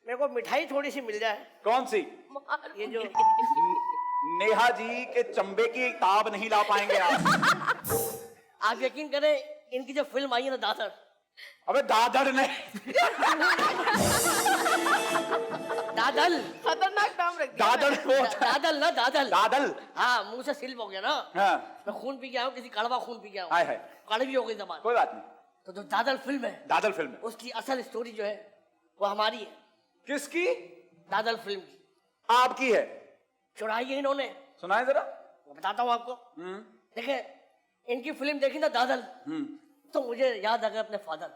मेरे को मिठाई थोड़ी सी मिल जाए। कौन सी? ये जो नेहा जी के चंबे की ताब नहीं ला पाएंगे आप। आप यकीन करें, इनकी जो फिल्म आई है ना दादर, अबे दादर नहीं, दादल, खतरनाक नाम रख दिया। दादर वो दादल ना दादल। दादल। हाँ, मुंह से स्लिप हो गया ना। हाँ। मैं खून पी के आया हूँ, किसी कड़वा खून पी के आया हाय हूँ, हाय, कड़वी हो गई जबान। कोई बात नहीं। तो जो दादल फिल्म है, दादल फिल्म है। उसकी असल स्टोरी जो है वो हमारी है। किसकी? दादल फिल्म की। आपकी है? चुराई है इन्होंने। सुनाए जरा। मैं बताता हूँ आपको। देखे, इनकी फिल्म देखी ना दादल, तो मुझे याद आ गया अपने फादर।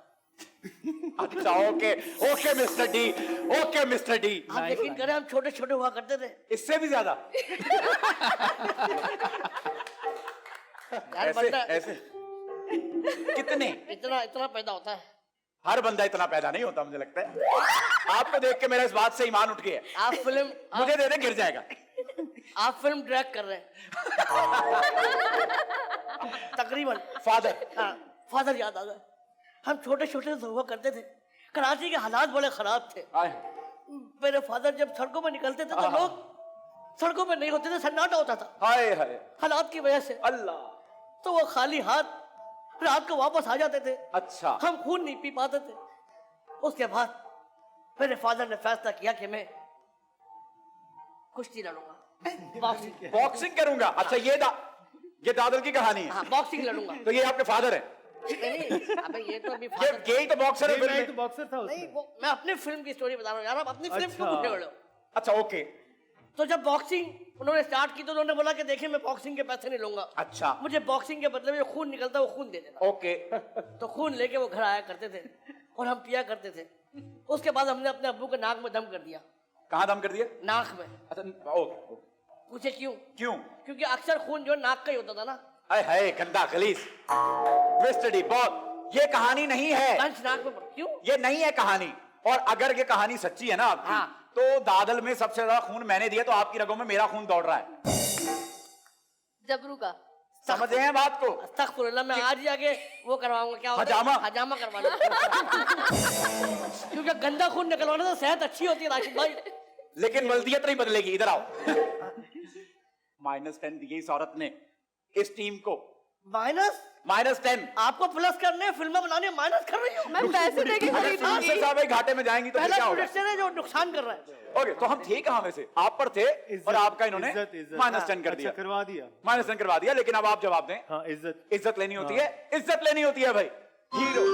अच्छा, okay okay mister D, okay mister D. आप यकीन करें, हम छोटे छोटे हुआ करते थे। इससे भी ज्यादा? यार ऐसे बंदा ऐसे कितने? इतना इतना पैदा होता है। हर बंदा इतना पैदा नहीं होता, मुझे लगता है। आपको देख के मेरा इस बात से ईमान उठ गया। आप फिल्म मुझे दे दे, गिर जाएगा। आप फिल्म डायरेक्ट कर रहे हैं तकरीबन। फादर, हाँ, फादर याद आ गए। हम छोटे छोटे हुआ करते थे। कराची के हालात बड़े खराब थे। आए। मेरे फादर जब सड़कों पर निकलते थे तो लोग सड़कों पर नहीं होते थे, सन्नाटा होता था हाय हाय, हालात की वजह से। अल्लाह। तो वो खाली हाथ रात को वापस आ जाते थे। अच्छा, हम खून नहीं पी पाते थे। उसके बाद मेरे फादर ने फैसला किया कि मैं कुश्ती लड़ूंगा, बॉक्सिंग। बॉक्सिंग करूंगा। अच्छा, ये दादल की कहानी है। हाँ, बॉक्सिंग लड़ूंगा। तो ये आपके फादर है? नहीं, अबे ये तो अभी ये फादर यही तो बॉक्सर है मैं फिल्म तो में। बॉक्सर था नहीं, उसमें। वो मैं अपनी फिल्म की स्टोरी बता रहा हूँ यार, आप अपनी फिल्म क्यों पूछ रहे हो? अच्छा, ओके। तो जब बॉक्सिंग उन्होंने स्टार्ट की तो उन्होंने बोला कि देखिए, मैं बॉक्सिंग के पैसे नहीं लूंगा। अच्छा, मुझे बॉक्सिंग के बदले में जो खून निकलता है वो खून दे देना। ओके। तो खून लेके वो घर आया करते थे और हम पिया करते थे। उसके बाद हमने अपने अब्बू के नाक में दम कर दिया। कहाँ दम कर दिया? नाक में। अच्छा, ओके। पूछे क्यों? क्यों? क्योंकि अक्सर खून जो नाक का ही होता था ना। हाय हाय, गंदा खलीस। मिस्टर डी, बहुत ये कहानी नहीं है। पंच नाक में क्यों? ये नहीं है कहानी। और अगर ये कहानी सच्ची है ना आपकी, हाँ। तो दादल में सबसे ज्यादा खून मैंने दिया, तो आपकी रगों में मेरा खून दौड़ रहा है। जबरू का। समझे हैं बात को? अस्तगफुरुल्लाह, मैं आज ही आगे वो करवाऊंगा। क्या होता है? हजामा? हजामा करवाना। क्योंकि गंदा खून निकलवाने से सेहत अच्छी होती है राशिद भाई। लेकिन बल्दियत नहीं बदलेगी। इधर आओ। -10 दी इस औरत ने इस टीम को। -10। आपको प्लस करने, फिल्में बनाने, माइनस कर रही हो। मैं पैसे देके खरीदूंगी। प्रोड्यूसर साहब भाई घाटे में जाएंगी तो फिर पहला क्या होगा? प्रोडक्शन है जो नुकसान कर रहा है। ओके, तो हम थे कहां में से? आप पर थे और आपका इन्होंने -10 कर दिया। अच्छा, करवा दिया। -10 करवा दिया। लेकिन अब आप जवाब दें। हाँ, इज्जत। इज्जत लेनी होती है, इज्जत लेनी होती है भाई। Hero,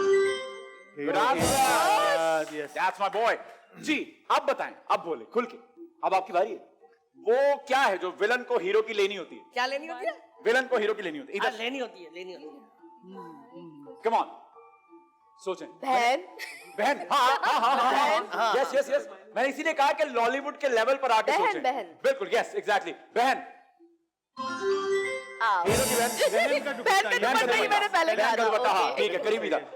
Yes. That's my boy. जी, अब बताएं, अब बोले खुल के। अब आपकी बारी है। वो क्या है जो विलन को हीरो की लेनी होती है? क्या लेनी होती है? विलन को हीरो की लेनी होती है। हाँ, इधर लेनी होती है, लेनी होती है। कम ऑन, सोचें। बहन। बहन, हाँ, यस यस यस। मैंने इसीलिए कहा कि लॉलीवुड के लेवल पर आके बहन, सोचें। बहन। बिल्कुल, यस, एग्जैक्टली। बहन, आओ। हीरो की बहन। बहन का दुपट्टा ही मैंने पहले बहन का कहा था। दुपट्टा, हाँ, ओके। ठीक है, करीबी था।